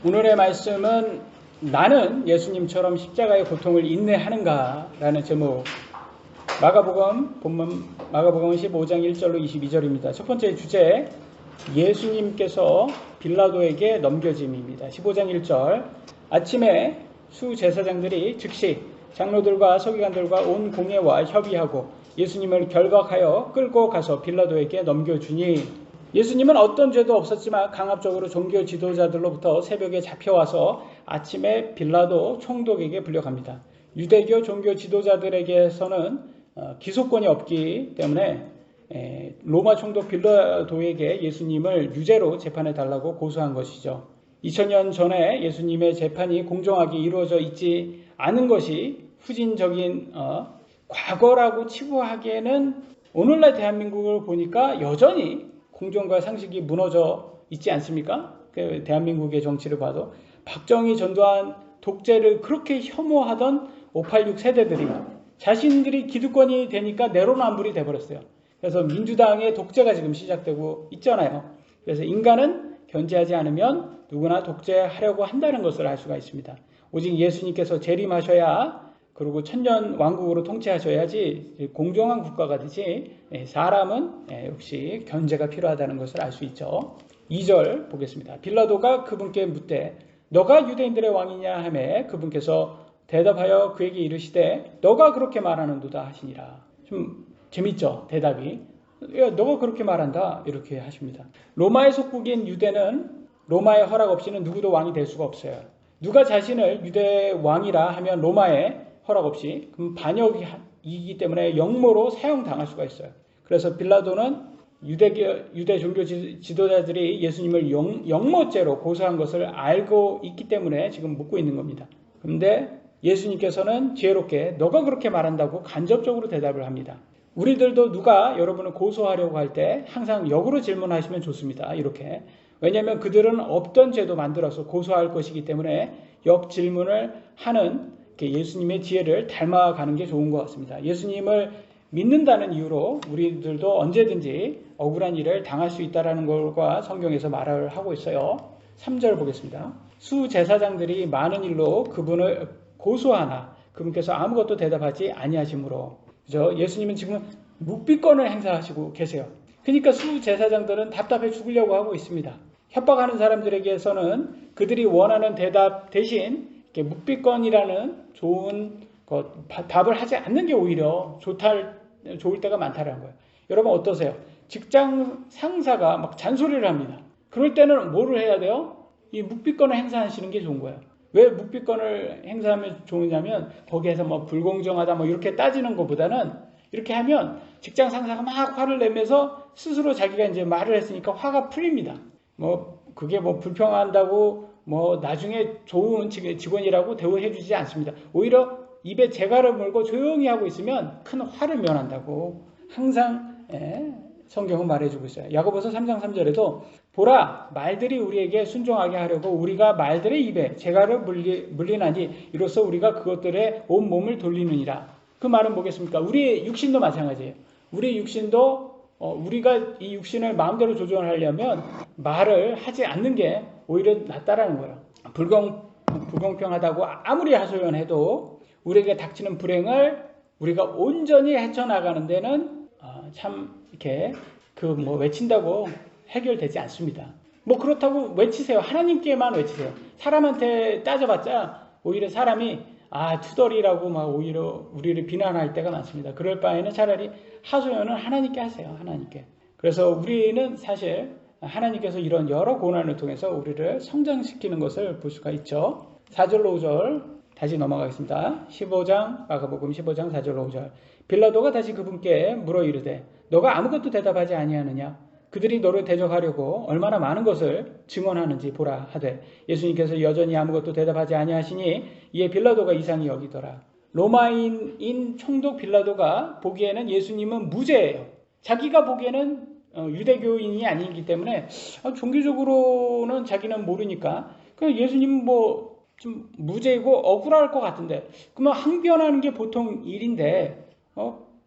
오늘의 말씀은 나는 예수님처럼 십자가의 고통을 인내하는가? 라는 제목. 마가복음 15장 1절로 22절입니다. 첫 번째 주제, 예수님께서 빌라도에게 넘겨짐입니다. 15장 1절. 아침에 수제사장들이 즉시 장로들과 서기관들과 온 공회와 협의하고 예수님을 결박하여 끌고 가서 빌라도에게 넘겨주니, 예수님은 어떤 죄도 없었지만 강압적으로 종교 지도자들로부터 새벽에 잡혀와서 아침에 빌라도 총독에게 불려갑니다. 유대교 종교 지도자들에게서는 기소권이 없기 때문에 로마 총독 빌라도에게 예수님을 유죄로 재판해 달라고 고소한 것이죠. 2000년 전에 예수님의 재판이 공정하게 이루어져 있지 않은 것이 후진적인 과거라고 치부하기에는 오늘날 대한민국을 보니까 여전히 공정과 상식이 무너져 있지 않습니까? 대한민국의 정치를 봐도 박정희 전두환 독재를 그렇게 혐오하던 586 세대들이 자신들이 기득권이 되니까 내로남불이 돼버렸어요. 그래서 민주당의 독재가 지금 시작되고 있잖아요. 그래서 인간은 견제하지 않으면 누구나 독재하려고 한다는 것을 알 수가 있습니다. 오직 예수님께서 재림하셔야, 그리고 천년 왕국으로 통치하셔야지 공정한 국가가 되지, 사람은 역시 견제가 필요하다는 것을 알 수 있죠. 2절 보겠습니다. 빌라도가 그분께 묻되 너가 유대인들의 왕이냐 하매 그분께서 대답하여 그에게 이르시되 너가 그렇게 말하는도다 하시니라. 좀 재밌죠, 대답이. 야, 너가 그렇게 말한다, 이렇게 하십니다. 로마의 속국인 유대는 로마의 허락 없이는 누구도 왕이 될 수가 없어요. 누가 자신을 유대 왕이라 하면 로마의 허락 없이, 그럼 반역이기 때문에 영모로 사형당할 수가 있어요. 그래서 빌라도는 유대 종교 지도자들이 예수님을 영모죄로 고소한 것을 알고 있기 때문에 지금 묻고 있는 겁니다. 그런데 예수님께서는 지혜롭게 너가 그렇게 말한다고 간접적으로 대답을 합니다. 우리들도 누가 여러분을 고소하려고 할 때 항상 역으로 질문하시면 좋습니다. 이렇게. 왜냐하면 그들은 없던 죄도 만들어서 고소할 것이기 때문에 역 질문을 하는 예수님의 지혜를 닮아가는 게 좋은 것 같습니다. 예수님을 믿는다는 이유로 우리들도 언제든지 억울한 일을 당할 수 있다는 것과 성경에서 말을 하고 있어요. 3절 보겠습니다. 수제사장들이 많은 일로 그분을 고소하나 그분께서 아무것도 대답하지 아니하시므로. 그죠? 예수님은 지금 묵비권을 행사하시고 계세요. 그러니까 수제사장들은 답답해 죽으려고 하고 있습니다. 협박하는 사람들에게서는 그들이 원하는 대답 대신 묵비권이라는 좋은 답을 하지 않는 게 오히려 좋을 때가 많다는 거예요. 여러분 어떠세요? 직장 상사가 막 잔소리를 합니다. 그럴 때는 뭐를 해야 돼요? 이 묵비권을 행사하시는 게 좋은 거예요. 왜 묵비권을 행사하면 좋으냐면 거기에서 뭐 불공정하다 뭐 이렇게 따지는 것보다는 이렇게 하면 직장 상사가 막 화를 내면서 스스로 자기가 이제 말을 했으니까 화가 풀립니다. 그게 불평한다고 나중에 좋은 직원이라고 대우해 주지 않습니다. 오히려 입에 재갈을 물고 조용히 하고 있으면 큰 화를 면한다고 항상 성경은 말해주고 있어요. 야고보서 3장 3절에도 보라, 말들이 우리에게 순종하게 하려고 우리가 말들의 입에 재갈을 물리나니 이로써 우리가 그것들의 온 몸을 돌리느니라. 그 말은 뭐겠습니까? 우리의 육신도 마찬가지예요. 우리의 육신도 우리가 이 육신을 마음대로 조절하려면 말을 하지 않는 게 오히려 낫다라는 거예요. 불공평하다고 아무리 하소연해도 우리에게 닥치는 불행을 우리가 온전히 헤쳐나가는 데는 참 이렇게 외친다고 해결되지 않습니다. 그렇다고 외치세요. 하나님께만 외치세요. 사람한테 따져봤자 오히려 사람이 투덜이라고 오히려 우리를 비난할 때가 많습니다. 그럴 바에는 차라리 하소연은 하나님께 하세요. 하나님께. 그래서 우리는 사실 하나님께서 이런 여러 고난을 통해서 우리를 성장시키는 것을 볼 수가 있죠. 4절로 5절 다시 넘어가겠습니다. 마가복음 15장 4절로 5절. 빌라도가 다시 그분께 물어 이르되 너가 아무것도 대답하지 아니하느냐? 그들이 너를 대적하려고 얼마나 많은 것을 증언하는지 보라 하되 예수님께서 여전히 아무것도 대답하지 아니하시니 이에 빌라도가 이상히 여기더라. 로마인인 총독 빌라도가 보기에는 예수님은 무죄예요. 자기가 보기에는 유대교인이 아니기 때문에 종교적으로는 자기는 모르니까 예수님은 좀 무죄이고 억울할 것 같은데, 그러면 항변하는 게 보통 일인데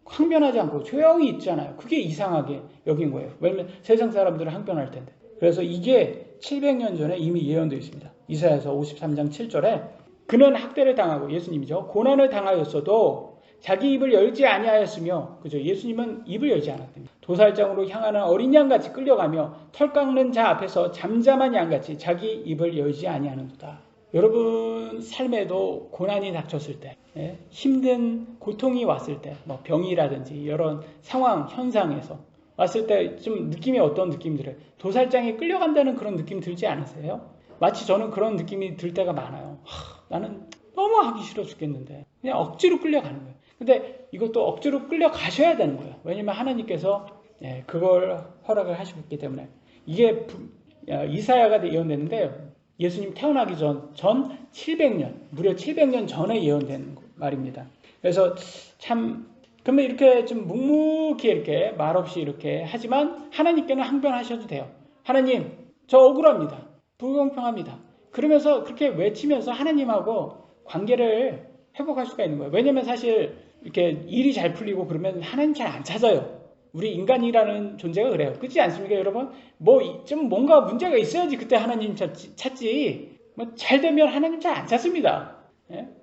항변하지 않고 조용히 있잖아요. 그게 이상하게 여긴 거예요. 왜냐면 세상 사람들은 항변할 텐데. 그래서 이게 700년 전에 이미 예언되어 있습니다. 이사야서 53장 7절에 그는 학대를 당하고, 예수님이죠, 고난을 당하였어도 자기 입을 열지 아니하였으며, 그죠? 예수님은 입을 열지 않았답니다. 도살장으로 향하는 어린 양같이 끌려가며 털 깎는 자 앞에서 잠잠한 양같이 자기 입을 열지 아니하는도다. 여러분 삶에도 고난이 닥쳤을 때, 힘든 고통이 왔을 때, 뭐 병이라든지 이런 상황, 현상에서 왔을 때 좀 느낌이 어떤 느낌 들어요? 도살장에 끌려간다는 그런 느낌 들지 않으세요? 마치 저는 그런 느낌이 들 때가 많아요. 나는 너무 하기 싫어 죽겠는데 그냥 억지로 끌려가는 거예요. 근데 이것도 억지로 끌려가셔야 되는 거예요. 왜냐면 하나님께서 그걸 허락을 하시고 있기 때문에. 이게 이사야가 예언됐는데 예수님 태어나기 전 700년, 무려 700년 전에 예언된 말입니다. 그래서 참, 그러면 이렇게 좀 묵묵히 이렇게 말없이 이렇게 하지만 하나님께는 항변하셔도 돼요. 하나님, 저 억울합니다. 불공평합니다. 그러면서 그렇게 외치면서 하나님하고 관계를 회복할 수가 있는 거예요. 왜냐면 사실 이렇게 일이 잘 풀리고 그러면 하나님 잘 안 찾아요. 우리 인간이라는 존재가 그래요. 그렇지 않습니까, 여러분? 뭐 좀 뭔가 문제가 있어야지 그때 하나님 찾지. 뭐 잘 되면 하나님 잘 안 찾습니다.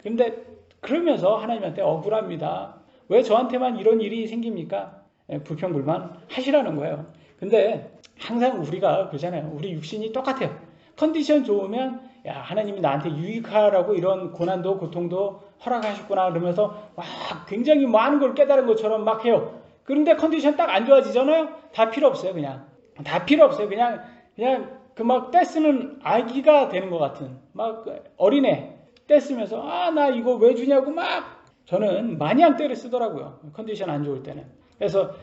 그런데 그러면서 하나님한테 억울합니다. 왜 저한테만 이런 일이 생깁니까? 불평불만 하시라는 거예요. 근데 항상 우리가 그러잖아요. 우리 육신이 똑같아요. 컨디션 좋으면 야, 하나님이 나한테 유익하라고 이런 고난도 고통도 허락하셨구나 그러면서 와, 굉장히 많은 걸 깨달은 것처럼 막 해요. 그런데 컨디션 딱 안 좋아지잖아요. 다 필요 없어요. 그냥 다 필요 없어요. 그냥 그 막 떼쓰는 아기가 되는 것 같은, 막 어린애 떼쓰면서 아, 나 이거 왜 주냐고 막, 저는 마냥 떼를 쓰더라고요. 컨디션 안 좋을 때는. 그래서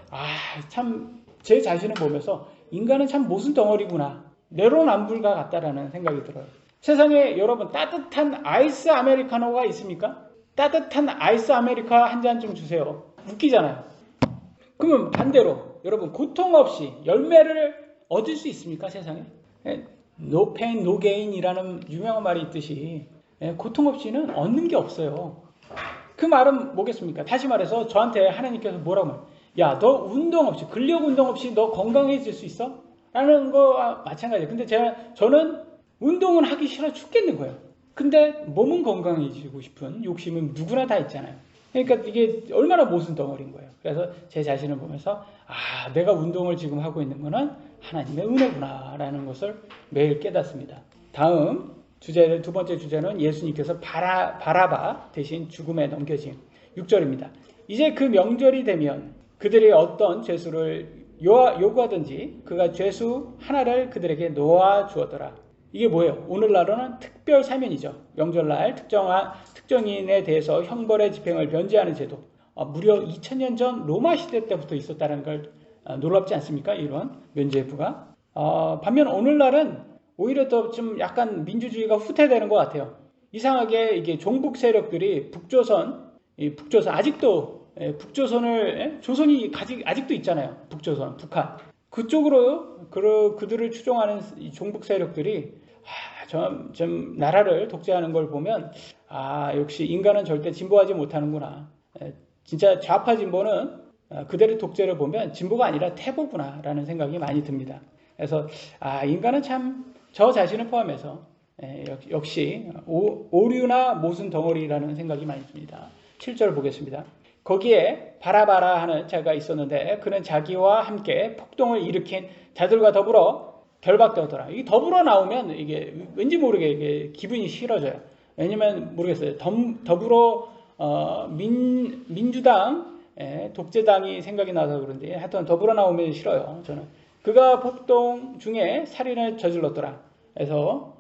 참 제 자신을 보면서 인간은 참 모순 덩어리구나, 내로남불과 같다라는 생각이 들어요. 세상에 여러분 따뜻한 아이스 아메리카노가 있습니까? 따뜻한 아이스 아메리카 한 잔 좀 주세요. 웃기잖아요. 그러면 반대로 여러분 고통 없이 열매를 얻을 수 있습니까, 세상에? No pain, no gain이라는 유명한 말이 있듯이 고통 없이는 얻는 게 없어요. 그 말은 뭐겠습니까? 다시 말해서 저한테 하나님께서 뭐라고 말해요? 야, 너 운동 없이, 근력 운동 없이 너 건강해질 수 있어? 라는 거와 마찬가지예요. 근데 저는 운동은 하기 싫어 죽겠는 거예요. 근데 몸은 건강해지고 싶은 욕심은 누구나 다 있잖아요. 그러니까 이게 얼마나 모순 덩어리인 거예요. 그래서 제 자신을 보면서 내가 운동을 지금 하고 있는 거는 하나님의 은혜구나 라는 것을 매일 깨닫습니다. 다음 주제, 두 번째 주제는 예수님께서 바라바 대신 죽음에 넘겨진 6절입니다. 이제 그 명절이 되면 그들이 어떤 죄수를 요구하든지 그가 죄수 하나를 그들에게 놓아 주었더라. 이게 뭐예요? 오늘날로는 특별 사면이죠. 명절날 특정인에 대해서 형벌의 집행을 변제하는 제도. 무려 2000년 전 로마 시대 때부터 있었다는 걸 놀랍지 않습니까? 이런 면죄부가. 반면 오늘날은 오히려 더 좀 약간 민주주의가 후퇴되는 것 같아요. 이상하게 이게 종북 세력들이 북조선 아직도 북조선을 조선이 아직도 있잖아요. 북조선, 북한. 그쪽으로 그들을 추종하는 이 종북 세력들이 좀 나라를 독재하는 걸 보면 역시 인간은 절대 진보하지 못하는구나. 진짜 좌파 진보는 그들의 독재를 보면 진보가 아니라 태보구나 라는 생각이 많이 듭니다. 그래서 인간은 참 저 자신을 포함해서 역시 오류나 모순 덩어리라는 생각이 많이 듭니다. 7절 보겠습니다. 거기에 바라바라 하는 자가 있었는데 그는 자기와 함께 폭동을 일으킨 자들과 더불어 결박되었더라. 이게 더불어 나오면 이게 왠지 모르게 이게 기분이 싫어져요. 왜냐면 모르겠어요. 더불어 민주당 독재당이 생각이 나서 그런데 하여튼 더불어 나오면 싫어요. 저는. 그가 폭동 중에 살인을 저질렀더라. 그래서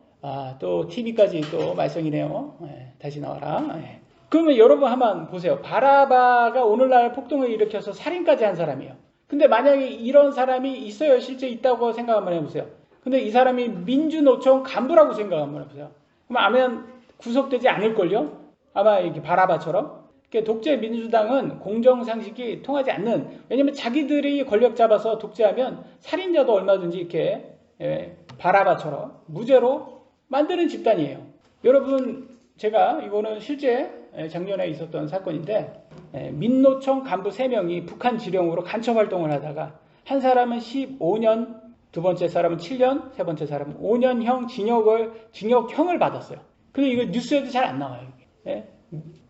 또 TV까지 또 말썽이네요. 다시 나와라. 그러면 여러분 한번 보세요. 바라바가 오늘날 폭동을 일으켜서 살인까지 한 사람이에요. 근데 만약에 이런 사람이 있어요. 실제 있다고 생각 한번 해보세요. 근데 이 사람이 민주노총 간부라고 생각 한번 해보세요. 그럼 아마 구속되지 않을걸요? 아마 이렇게 바라바처럼. 독재 민주당은 공정상식이 통하지 않는, 왜냐면 자기들이 권력 잡아서 독재하면 살인자도 얼마든지 이렇게 바라바처럼 무죄로 만드는 집단이에요. 여러분, 제가 이거는 실제 작년에 있었던 사건인데 민노총 간부 3명이 북한 지령으로 간첩 활동을 하다가 한 사람은 15년 두 번째 사람은 7년, 세 번째 사람은 5년형 징역형을 받았어요. 근데 이거 뉴스에도 잘 안 나와요. 예?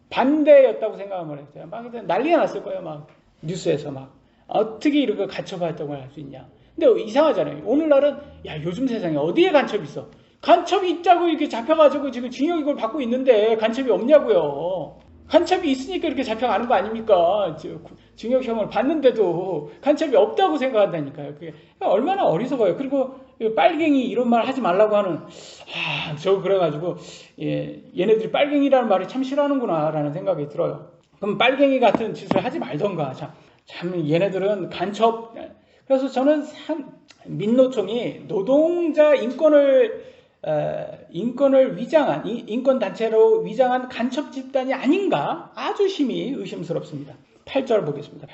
반대였다고 생각을 했어요. 막 난리가 났을 거예요. 막 뉴스에서 막 어떻게 이렇게 간첩 활동을 할 수 있냐. 근데 이상하잖아요. 오늘날은 야 요즘 세상에 어디에 간첩이 있어? 간첩이 있다고 이렇게 잡혀가지고 지금 징역 이걸 받고 있는데 간첩이 없냐고요. 간첩이 있으니까 이렇게 잡혀가는 거 아닙니까? 징역형을 받는데도 간첩이 없다고 생각한다니까요. 그게 얼마나 어리석어요. 그리고 빨갱이 이런 말 하지 말라고 하는 저 그래가지고 얘네들이 빨갱이라는 말을 참 싫어하는구나 라는 생각이 들어요. 그럼 빨갱이 같은 짓을 하지 말던가. 참 얘네들은 간첩. 그래서 저는 참 민노총이 노동자 인권을 위장한 인권단체로 위장한 간첩 집단이 아닌가 아주 심히 의심스럽습니다. 8절 보겠습니다.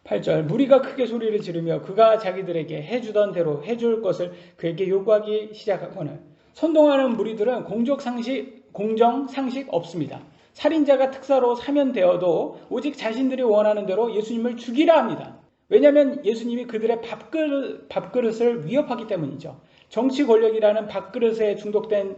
8절 무리가 크게 소리를 지르며 그가 자기들에게 해주던 대로 해줄 것을 그에게 요구하기 시작하거늘 선동하는 무리들은 공정상식 없습니다. 살인자가 특사로 사면되어도 오직 자신들이 원하는 대로 예수님을 죽이라 합니다. 왜냐하면 예수님이 그들의 밥그릇을 위협하기 때문이죠. 정치 권력이라는 밥그릇에 중독된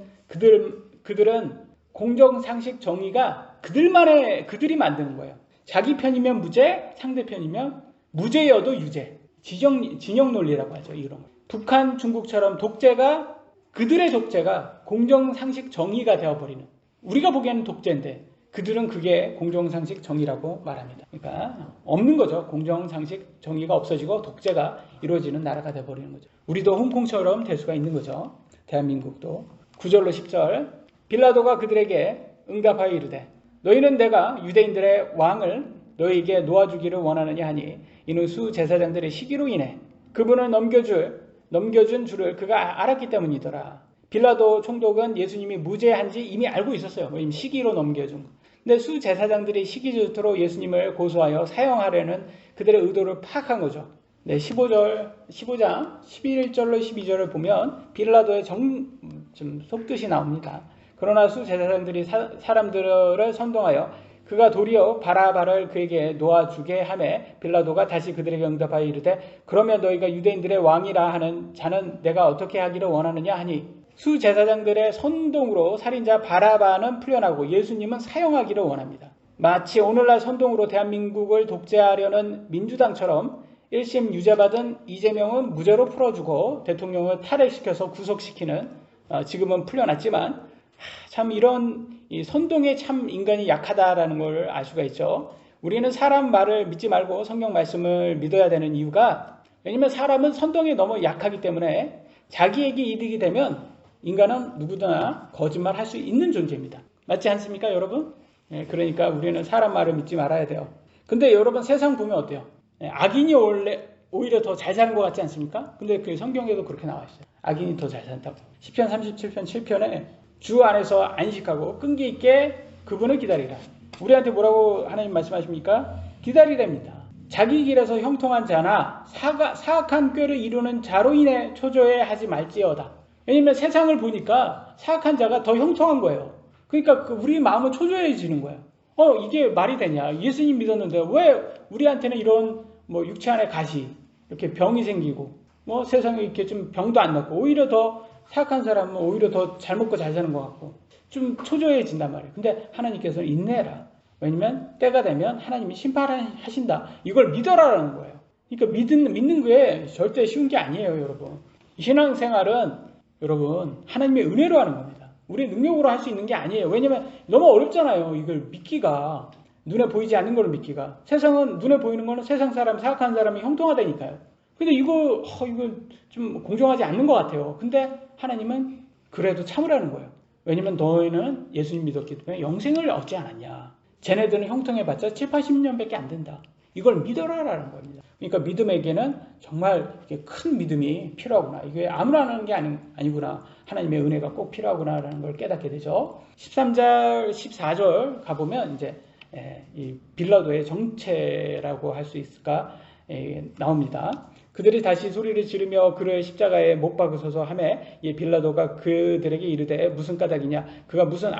그들은 공정상식 정의가 그들이 만드는 거예요. 자기 편이면 무죄, 상대편이면 무죄여도 유죄. 진영 논리라고 하죠. 이런 거. 북한, 중국처럼 그들의 독재가 공정상식 정의가 되어버리는. 우리가 보기에는 독재인데 그들은 그게 공정상식 정의라고 말합니다. 그러니까 없는 거죠. 공정상식 정의가 없어지고 독재가 이루어지는 나라가 되어버리는 거죠. 우리도 홍콩처럼 될 수가 있는 거죠. 대한민국도. 9절로 10절 빌라도가 그들에게 응답하여 이르되 너희는 내가 유대인들의 왕을 너희에게 놓아주기를 원하느냐 하니 이는 수제사장들의 시기로 인해 그분을 넘겨준 줄을 그가 알았기 때문이더라. 빌라도 총독은 예수님이 무죄한지 이미 알고 있었어요. 이미 시기로 넘겨준 거. 근데 수제사장들이 시기질투로 예수님을 고소하여 사형하려는 그들의 의도를 파악한 거죠. 네, 15장 11절로 12절을 보면 빌라도의 좀 속뜻이 나옵니다. 그러나 수제사장들이 사람들을 선동하여 그가 도리어 바라바를 그에게 놓아주게 하매 빌라도가 다시 그들에게 응답하여 이르되 그러면 너희가 유대인들의 왕이라 하는 자는 내가 어떻게 하기를 원하느냐 하니 수제사장들의 선동으로 살인자 바라바는 풀려나고 예수님은 사형하기를 원합니다. 마치 오늘날 선동으로 대한민국을 독재하려는 민주당처럼 1심 유죄받은 이재명은 무죄로 풀어주고 대통령을 탈핵시켜서 구속시키는 지금은 풀려났지만 참 이런 선동에 참 인간이 약하다라는 걸 알 수가 있죠. 우리는 사람 말을 믿지 말고 성경 말씀을 믿어야 되는 이유가 왜냐하면 사람은 선동에 너무 약하기 때문에 자기에게 이득이 되면 인간은 누구나 거짓말 할 수 있는 존재입니다. 맞지 않습니까 여러분? 그러니까 우리는 사람 말을 믿지 말아야 돼요. 근데 여러분 세상 보면 어때요? 악인이 오히려 더 잘 사는 것 같지 않습니까? 근데 그 성경에도 그렇게 나와 있어요. 악인이 더 잘 산다고. 시편 37편 7편에 주 안에서 안식하고 끈기 있게 그분을 기다리라. 우리한테 뭐라고 하나님 말씀하십니까? 기다리랍니다. 자기 길에서 형통한 자나 사악한 꾀를 이루는 자로 인해 초조해 하지 말지어다. 왜냐면 세상을 보니까 사악한 자가 더 형통한 거예요. 그러니까 우리 마음은 초조해지는 거예요. 이게 말이 되냐. 예수님 믿었는데 왜 우리한테는 이런 육체 안에 가시, 이렇게 병이 생기고 세상에 이렇게 좀 병도 안 낫고 오히려 더 사악한 사람은 오히려 더 잘 먹고 잘 사는 것 같고 좀 초조해진단 말이에요. 근데 하나님께서는 인내해라. 왜냐면 때가 되면 하나님이 심판하신다. 이걸 믿어라라는 거예요. 그러니까 믿는 게 절대 쉬운 게 아니에요, 여러분. 신앙생활은 여러분 하나님의 은혜로 하는 겁니다. 우리 능력으로 할 수 있는 게 아니에요. 왜냐면 너무 어렵잖아요. 이걸 믿기가. 눈에 보이지 않는 걸 믿기가. 세상은 눈에 보이는 거는 세상 사람, 사악한 사람이 형통하다니까요. 근데 이거 좀 공정하지 않는 것 같아요. 근데 하나님은 그래도 참으라는 거예요. 왜냐면 너희는 예수님 믿었기 때문에 영생을 얻지 않았냐. 쟤네들은 형통해봤자 7, 80년밖에 안 된다. 이걸 믿어라라는 겁니다. 그러니까 믿음에게는 정말 큰 믿음이 필요하구나. 이게 아무나 하는 게 아니구나. 하나님의 은혜가 꼭 필요하구나라는 걸 깨닫게 되죠. 13절, 14절 가보면 이제 이 빌라도의 정체라고 할 수 있을까 나옵니다. 그들이 다시 소리를 지르며 그를 십자가에 못 박으소서 하매 빌라도가 그들에게 이르되 무슨 까닭이냐 그가 무슨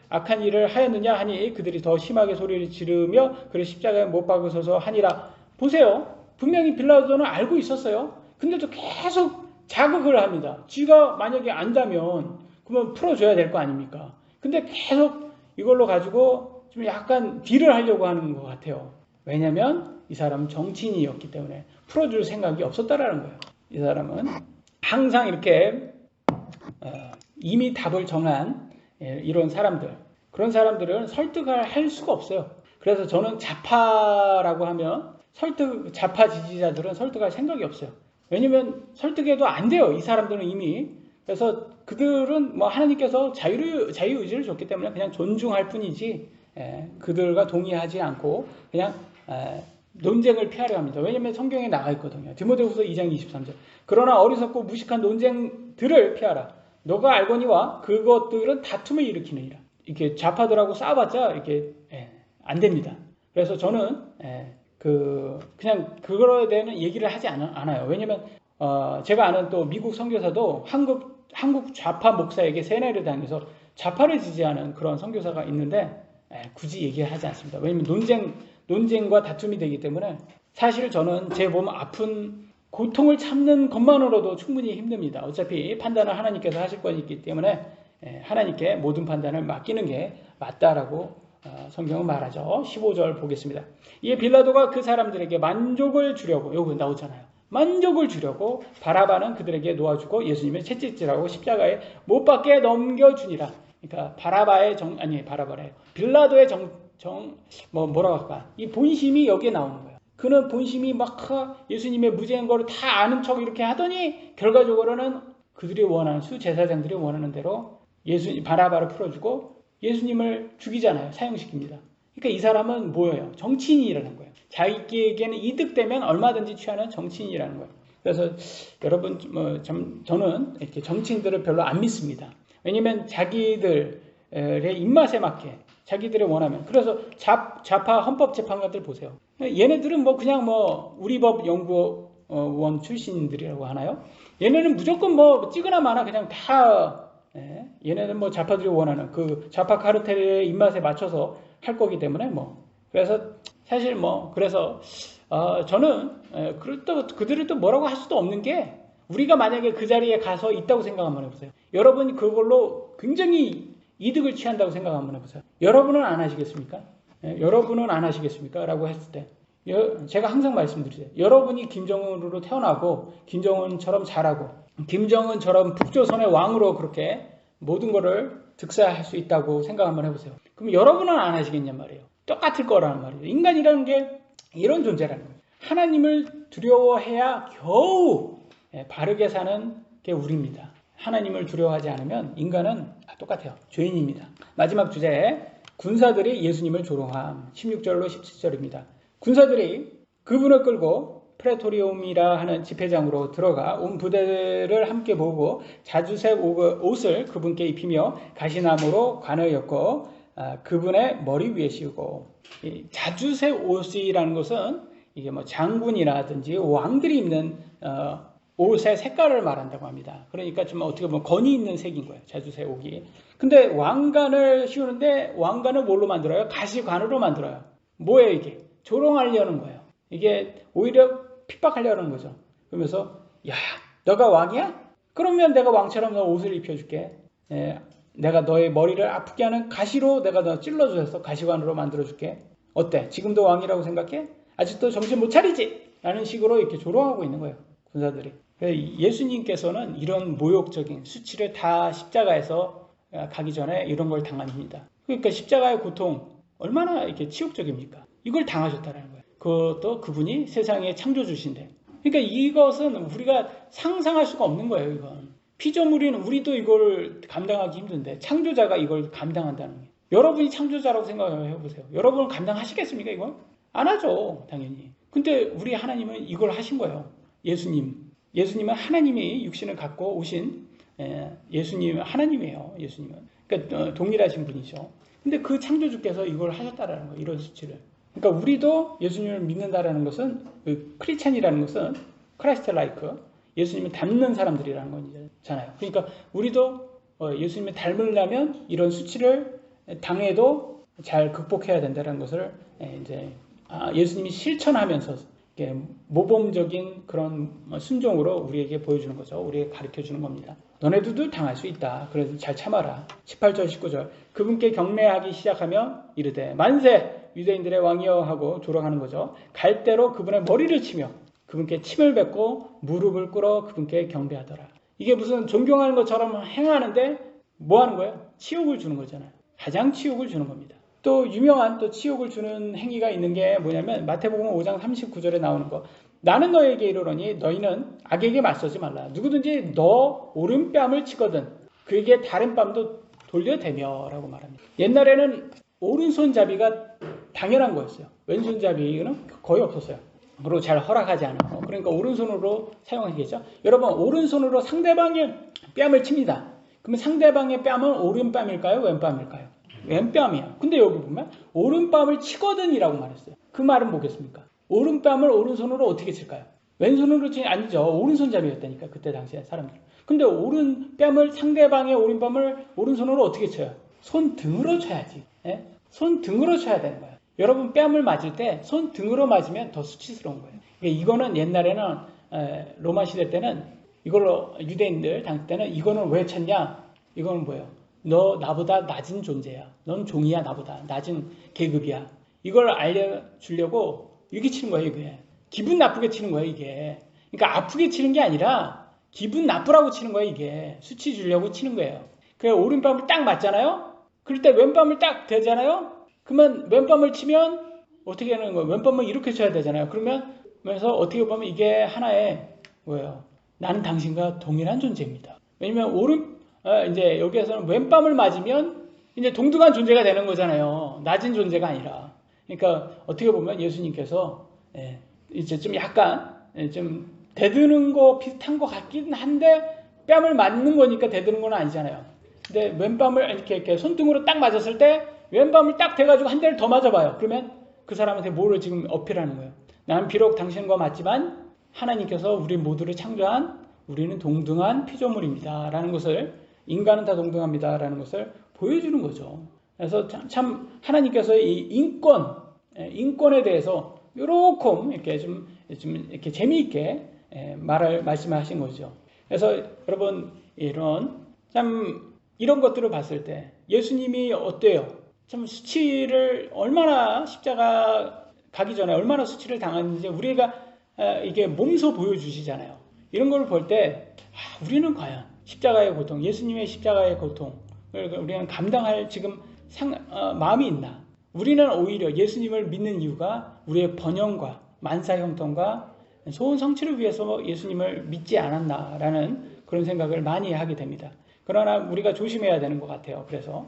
악한 일을 하였느냐 하니 그들이 더 심하게 소리를 지르며 그를 십자가에 못 박으소서 하니라. 보세요. 분명히 빌라도는 알고 있었어요. 근데도 계속 자극을 합니다. 쥐가 만약에 안다면 그러면 풀어줘야 될 거 아닙니까? 근데 계속 이걸로 가지고 좀 약간 딜을 하려고 하는 것 같아요. 왜냐면 이 사람은 정치인이었기 때문에 풀어줄 생각이 없었다라는 거예요. 이 사람은 항상 이렇게 이미 답을 정한 이런 사람들, 그런 사람들은 설득을 할 수가 없어요. 그래서 저는 좌파라고 하면 좌파 지지자들은 설득할 생각이 없어요. 왜냐면 설득해도 안 돼요. 이 사람들은 이미. 그래서 그들은 뭐 하나님께서 자유의지를 줬기 때문에 그냥 존중할 뿐이지, 그들과 동의하지 않고 그냥 논쟁을 피하려 합니다. 왜냐면 성경에 나와 있거든요. 디모데후서 2장 23절. 그러나 어리석고 무식한 논쟁들을 피하라. 너가 알거니와 그것들은 다툼을 일으키느니라. 이렇게 좌파들하고 싸워봤자 이렇게 안 됩니다. 그래서 저는 그냥 그거에 대한 얘기를 하지 않아요. 왜냐면 제가 아는 또 미국 선교사도 한국 좌파 목사에게 세뇌를 당해서 좌파를 지지하는 그런 선교사가 있는데 굳이 얘기하지 않습니다. 왜냐면 논쟁과 다툼이 되기 때문에 사실 저는 제 몸 아픈 고통을 참는 것만으로도 충분히 힘듭니다. 어차피 판단을 하나님께서 하실 것이기 때문에 하나님께 모든 판단을 맡기는 게 맞다라고 성경은 말하죠. 15절 보겠습니다. 이에 빌라도가 그 사람들에게 만족을 주려고, 여기 나오잖아요. 만족을 주려고 바라바는 그들에게 놓아주고 예수님을 채찍질하고 십자가에 못 박게 넘겨주니라. 그러니까 바라바래요. 빌라도의 뭐라고 할까? 이 본심이 여기에 나오는 거예요. 그는 본심이 막 예수님의 무죄인 거를 다 아는 척 이렇게 하더니 결과적으로는 그들이 원하는 수제사장들이 원하는 대로 바라바를 풀어주고 예수님을 죽이잖아요. 사형시킵니다. 그러니까 이 사람은 뭐예요? 정치인이라는 거예요. 자기에게는 이득되면 얼마든지 취하는 정치인이라는 거예요. 그래서 여러분, 저는 이렇게 정치인들을 별로 안 믿습니다. 왜냐면 자기들의 입맛에 맞게 자기들의 원하면. 그래서 좌파 헌법재판관들 보세요. 얘네들은 그냥 우리 법 연구원 출신들이라고 하나요? 얘네는 무조건 찌거나 마나 그냥 다 얘네는 좌파들이 원하는 그 좌파 카르텔의 입맛에 맞춰서 할 거기 때문에 그래서 사실 그래서 저는 그들을 또 뭐라고 할 수도 없는 게 우리가 만약에 그 자리에 가서 있다고 생각 한번 해보세요. 여러분이 그걸로 굉장히 이득을 취한다고 생각 한번 해보세요. 여러분은 안 하시겠습니까? 여러분은 안 하시겠습니까? 라고 했을 때 제가 항상 말씀드리죠. 여러분이 김정은으로 태어나고 김정은처럼 잘하고 김정은처럼 북조선의 왕으로 그렇게 모든 거를 득사할 수 있다고 생각 한번 해보세요. 그럼 여러분은 안 하시겠냔 말이에요. 똑같을 거라는 말이에요. 인간이라는 게 이런 존재라는 거예요. 하나님을 두려워해야 겨우 바르게 사는 게 우리입니다. 하나님을 두려워하지 않으면 인간은 똑같아요. 죄인입니다. 마지막 주제, 군사들이 예수님을 조롱함. 16절로 17절입니다. 군사들이 그분을 끌고 프레토리움이라 하는 집회장으로 들어가 온 부대를 함께 모으고 자주색 옷을 그분께 입히며 가시나무로 관을 엮고 그분의 머리 위에 씌우고, 자주색 옷이라는 것은 이게 장군이라든지 왕들이 입는 옷의 색깔을 말한다고 합니다. 그러니까 좀 어떻게 보면 권위 있는 색인 거예요. 자주색 옷이. 근데 왕관을 씌우는데 왕관을 뭘로 만들어요? 가시관으로 만들어요. 뭐예요 이게? 조롱하려는 거예요. 이게 오히려 핍박하려는 거죠. 그러면서 야, 너가 왕이야? 그러면 내가 왕처럼 너 옷을 입혀줄게. 내가 너의 머리를 아프게 하는 가시로 내가 너 찔러주셔서 가시관으로 만들어줄게. 어때? 지금도 왕이라고 생각해? 아직도 정신 못 차리지? 라는 식으로 이렇게 조롱하고 있는 거예요. 군사들이. 예수님께서는 이런 모욕적인 수치를 다 십자가에서 가기 전에 이런 걸 당합니다. 그러니까 십자가의 고통 얼마나 이렇게 치욕적입니까? 이걸 당하셨다는 거예요. 그것도 그분이 세상의 창조주신데. 그러니까 이것은 우리가 상상할 수가 없는 거예요. 이건 피조물인 우리도 이걸 감당하기 힘든데 창조자가 이걸 감당한다는 거예요. 여러분이 창조자라고 생각해 보세요. 여러분은 감당하시겠습니까? 이걸? 안 하죠, 당연히. 근데 우리 하나님은 이걸 하신 거예요. 예수님은 하나님이 육신을 갖고 오신 예수님, 하나님이에요. 예수님은. 그러니까 동일하신 분이죠. 근데 그 창조주께서 이걸 하셨다라는 거예요. 이런 수치를. 그러니까 우리도 예수님을 믿는다라는 것은, 크리스찬이라는 것은 크라이스트 라이크, 예수님을 닮는 사람들이라는 거잖아요. 그러니까 우리도 예수님을 닮으려면 이런 수치를 당해도 잘 극복해야 된다는 것을 이제 예수님이 실천하면서 모범적인 그런 순종으로 우리에게 보여주는 거죠. 우리에게 가르쳐 주는 겁니다. 너네들도 당할 수 있다. 그래서 잘 참아라. 18절 19절 그분께 경례하기 시작하며 이르되 만세 유대인들의 왕이여 하고 조롱하는 거죠. 갈대로 그분의 머리를 치며 그분께 침을 뱉고 무릎을 꿇어 그분께 경배하더라. 이게 무슨 존경하는 것처럼 행하는데 뭐 하는 거예요? 치욕을 주는 거잖아요. 가장 치욕을 주는 겁니다. 또 유명한 또 치욕을 주는 행위가 있는 게 뭐냐면 마태복음 5장 39절에 나오는 거. 나는 너에게 이르노니 너희는 악에게 맞서지 말라. 누구든지 너 오른뺨을 치거든 그에게 다른 뺨도 돌려대며라고 말합니다. 옛날에는 오른손잡이가 당연한 거였어요. 왼손잡이는 거의 없었어요. 그리고 잘 허락하지 않아요. 그러니까 오른손으로 사용하겠죠. 여러분 오른손으로 상대방의 뺨을 칩니다. 그러면 상대방의 뺨은 오른뺨일까요? 왼뺨일까요? 왼뺨이야. 근데 여기 보면 오른뺨을 치거든이라고 말했어요. 그 말은 뭐겠습니까? 오른뺨을 오른손으로 어떻게 칠까요? 왼손으로 치는 아니죠. 오른손잡이였다니까 그때 당시에 사람들. 근데 오른뺨을 상대방의 오른뺨을 오른손으로 어떻게 쳐요? 손등으로 쳐야지. 예? 손등으로 쳐야 되는 거예요. 여러분 뺨을 맞을 때 손등으로 맞으면 더 수치스러운 거예요. 그러니까 이거는 옛날에는 로마 시대 때는 이걸로 유대인들 당시 때는 이거는 왜 쳤냐? 이거는 뭐예요? 너 나보다 낮은 존재야. 넌 종이야 나보다. 낮은 계급이야. 이걸 알려주려고 이렇게 치는 거예요. 이게. 기분 나쁘게 치는 거예요. 이게. 그러니까 아프게 치는 게 아니라 기분 나쁘라고 치는 거예요. 이게. 수치 주려고 치는 거예요. 그래 오른뺨을 딱 맞잖아요. 그럴 때 왼뺨을 딱 대잖아요. 그러면 왼뺨을 치면 어떻게 하는 거예요? 왼뺨을 이렇게 쳐야 되잖아요. 그래서 어떻게 보면 이게 하나의 뭐예요? 나는 당신과 동일한 존재입니다. 왜냐면 이제 여기에서는 왼뺨을 맞으면 이제 동등한 존재가 되는 거잖아요. 낮은 존재가 아니라. 그러니까 어떻게 보면 예수님께서 이제 좀 약간 좀 대드는 거 비슷한 것 같긴 한데 뺨을 맞는 거니까 대드는 건 아니잖아요. 근데 왼뺨을 이렇게 손등으로 딱 맞았을 때 왼밤을 딱 대가지고 한 대를 더 맞아봐요. 그러면 그 사람한테 뭐를 지금 어필하는 거예요? 나는 비록 당신과 맞지만 하나님께서 우리 모두를 창조한 우리는 동등한 피조물입니다. 라는 것을 인간은 다 동등합니다. 라는 것을 보여주는 거죠. 그래서 참 하나님께서 이 인권에 대해서 이렇게 좀 이렇게 재미있게 말씀하신 거죠. 그래서 여러분 이런 것들을 봤을 때 예수님이 어때요? 참 수치를 얼마나 십자가 가기 전에 얼마나 수치를 당했는지 우리가 이게 몸소 보여주시잖아요. 이런 걸 볼 때 우리는 과연 십자가의 고통, 예수님의 십자가의 고통을 우리는 감당할 지금 마음이 있나? 우리는 오히려 예수님을 믿는 이유가 우리의 번영과 만사 형통과 소원 성취를 위해서 예수님을 믿지 않았나라는 그런 생각을 많이 하게 됩니다. 그러나 우리가 조심해야 되는 것 같아요. 그래서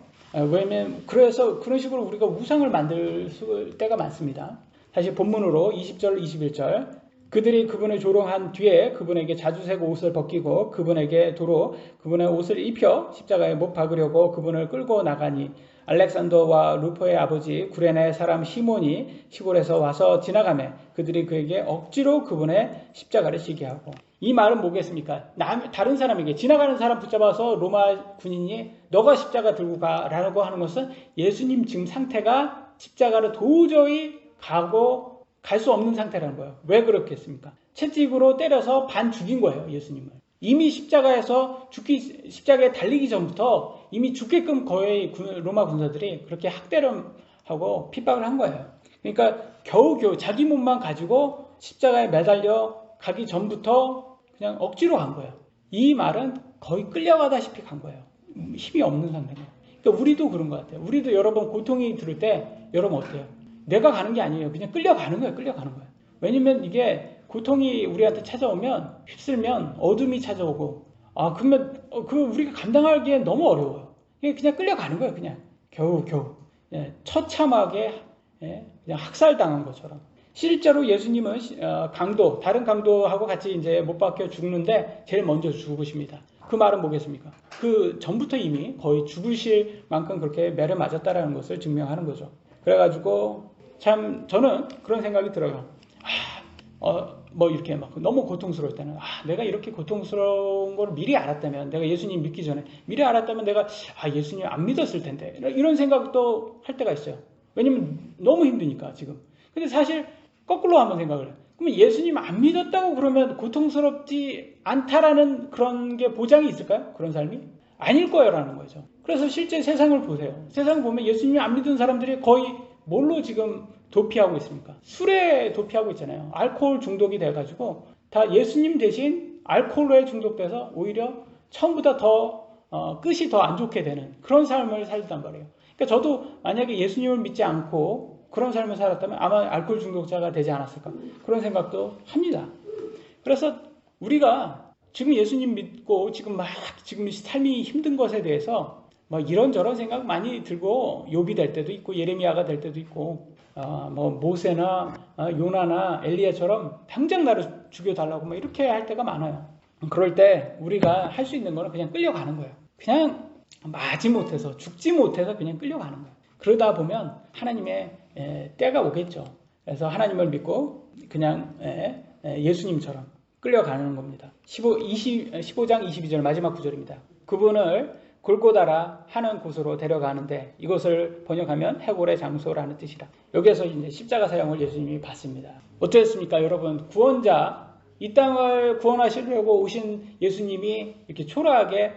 그런 식으로 우리가 우상을 만들 때가 많습니다. 다시 본문으로 20절, 21절. 그들이 그분을 조롱한 뒤에 그분에게 자주색 옷을 벗기고 그분에게 도로 그분의 옷을 입혀 십자가에 못 박으려고 그분을 끌고 나가니 알렉산더와 루포의 아버지 구레네 사람 시몬이 시골에서 와서 지나가매 그들이 그에게 억지로 그분의 십자가를 지게 하고. 이 말은 뭐겠습니까? 다른 사람에게 지나가는 사람 붙잡아서 로마 군인이 너가 십자가 들고 가라고 하는 것은 예수님 지금 상태가 십자가를 도저히 갈 수 없는 상태라는 거예요. 왜 그렇겠습니까? 채찍으로 때려서 반 죽인 거예요. 예수님을. 이미 십자가에 달리기 전부터 이미 죽게끔 거의 로마 군사들이 그렇게 학대를 하고 핍박을 한 거예요. 그러니까 겨우겨우 자기 몸만 가지고 십자가에 매달려 가기 전부터 그냥 억지로 간 거예요. 이 말은 거의 끌려가다시피 간 거예요. 힘이 없는 상태예요. 그러니까 우리도 그런 것 같아요. 우리도 여러분 고통이 들을 때 여러분 어때요? 내가 가는 게 아니에요. 그냥 끌려가는 거예요. 왜냐면 이게 고통이 우리한테 찾아오면 휩쓸면 어둠이 찾아오고 그러면 우리가 감당하기엔 너무 어려워요. 그냥 끌려가는 거예요. 그냥 겨우 처참하게 그냥 학살당한 것처럼. 실제로 예수님은 다른 강도하고 같이 이제 못 박혀 죽는데 제일 먼저 죽으십니다. 그 말은 뭐겠습니까? 그 전부터 이미 거의 죽으실 만큼 그렇게 매를 맞았다라는 것을 증명하는 거죠. 그래가지고 참 저는 그런 생각이 들어요. 이렇게 막 너무 고통스러울 때는 내가 이렇게 고통스러운 걸 미리 알았다면, 내가 예수님 믿기 전에 미리 알았다면 내가 예수님 안 믿었을 텐데, 이런 생각도 할 때가 있어요. 왜냐면 너무 힘드니까 지금. 근데 사실 거꾸로 한번 생각을 해요. 그러면 예수님 안 믿었다고 그러면 고통스럽지 않다라는 그런 게 보장이 있을까요? 그런 삶이? 아닐 거예요라는 거죠. 그래서 실제 세상을 보세요. 세상 보면 예수님이 안 믿은 사람들이 거의 뭘로 지금 도피하고 있습니까? 술에 도피하고 있잖아요. 알코올 중독이 돼가지고 다 예수님 대신 알코올에 중독돼서 오히려 처음보다 더 끝이 더 안 좋게 되는 그런 삶을 살단 말이에요. 그러니까 저도 만약에 예수님을 믿지 않고 그런 삶을 살았다면 아마 알코올 중독자가 되지 않았을까 그런 생각도 합니다. 그래서 우리가 지금 예수님 믿고 지금 삶이 힘든 것에 대해서 뭐 이런저런 생각 많이 들고 욥이 될 때도 있고 예레미야가 될 때도 있고 뭐 모세나 요나나 엘리야처럼 당장 나를 죽여달라고 뭐 이렇게 할 때가 많아요. 그럴 때 우리가 할 수 있는 거는 그냥 끌려가는 거예요. 그냥 마지못해서 죽지 못해서 그냥 끌려가는 거예요. 그러다 보면 하나님의 때가 오겠죠. 그래서 하나님을 믿고 그냥 예수님처럼 끌려가는 겁니다. 15장 22절 마지막 구절입니다. 그분을 골고다라 하는 곳으로 데려가는데 이것을 번역하면 해골의 장소라는 뜻이라. 여기에서 이제 십자가 사형을 예수님이 받습니다. 어땠습니까, 여러분? 구원자, 이 땅을 구원하시려고 오신 예수님이 이렇게 초라하게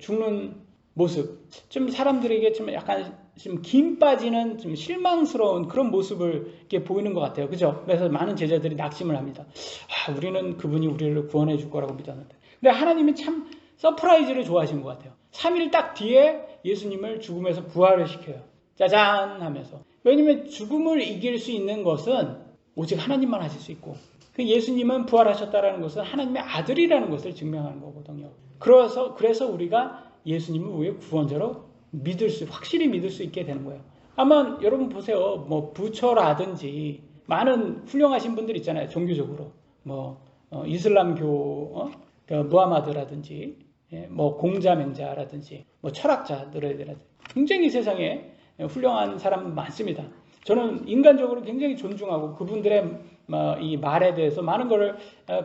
죽는 모습, 좀 사람들에게 좀 약간 좀 김 빠지는 좀 실망스러운 그런 모습을 이렇게 보이는 것 같아요. 그죠? 그래서 많은 제자들이 낙심을 합니다. 우리는 그분이 우리를 구원해 줄 거라고 믿었는데. 근데 하나님은 참 서프라이즈를 좋아하신 것 같아요. 3일 딱 뒤에 예수님을 죽음에서 부활을 시켜요. 짜잔 하면서. 왜냐면 죽음을 이길 수 있는 것은 오직 하나님만 하실 수 있고, 그 예수님은 부활하셨다는 것은 하나님의 아들이라는 것을 증명하는 거거든요. 그래서 우리가 예수님을 우리의 구원자로 확실히 믿을 수 있게 되는 거예요. 아마 여러분 보세요. 뭐 부처라든지 많은 훌륭하신 분들 있잖아요. 종교적으로 이슬람교 무하마드라든지 뭐 공자맹자라든지 뭐 철학자들이라든지 굉장히 세상에 훌륭한 사람 많습니다. 저는 인간적으로 굉장히 존중하고 그분들의 이 말에 대해서 많은 것을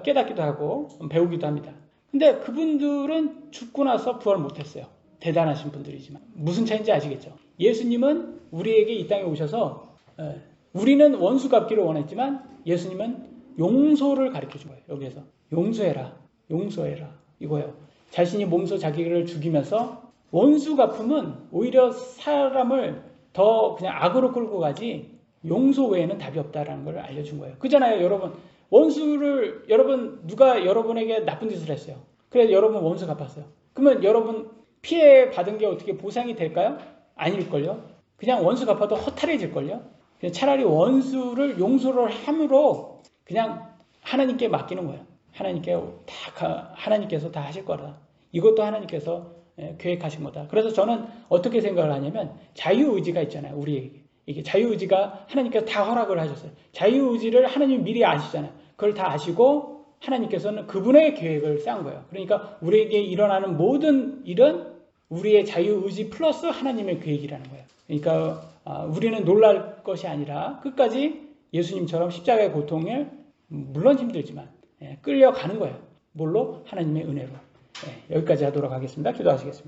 깨닫기도 하고 배우기도 합니다. 근데 그분들은 죽고 나서 부활 못했어요. 대단하신 분들이지만 무슨 차이인지 아시겠죠? 예수님은 우리에게 이 땅에 오셔서 우리는 원수 갚기를 원했지만 예수님은 용서를 가르쳐 준 거예요. 여기에서 용서해라 이거예요. 자신이 몸소 자기를 죽이면서 원수 갚음은 오히려 사람을 더 그냥 악으로 끌고 가지 용서 외에는 답이 없다라는 걸 알려준 거예요. 그잖아요, 여러분. 누가 여러분에게 나쁜 짓을 했어요. 그래서 여러분 원수 갚았어요. 그러면 여러분 피해 받은 게 어떻게 보상이 될까요? 아닐걸요. 그냥 원수 갚아도 허탈해질걸요. 그냥 차라리 원수를 용서를 함으로 그냥 하나님께 맡기는 거예요. 하나님께서 다 하실 거다. 이것도 하나님께서 계획하신 거다. 그래서 저는 어떻게 생각을 하냐면 자유의지가 있잖아요. 우리에게. 이게 자유의지가 하나님께서 다 허락을 하셨어요. 자유의지를 하나님이 미리 아시잖아요. 그걸 다 아시고 하나님께서는 그분의 계획을 쌓은 거예요. 그러니까 우리에게 일어나는 모든 일은 우리의 자유의지 플러스 하나님의 계획이라는 거예요. 그러니까 우리는 놀랄 것이 아니라 끝까지 예수님처럼 십자가의 고통을 물론 힘들지만 끌려가는 거예요. 뭘로? 하나님의 은혜로. 여기까지 하도록 하겠습니다. 기도하시겠습니다.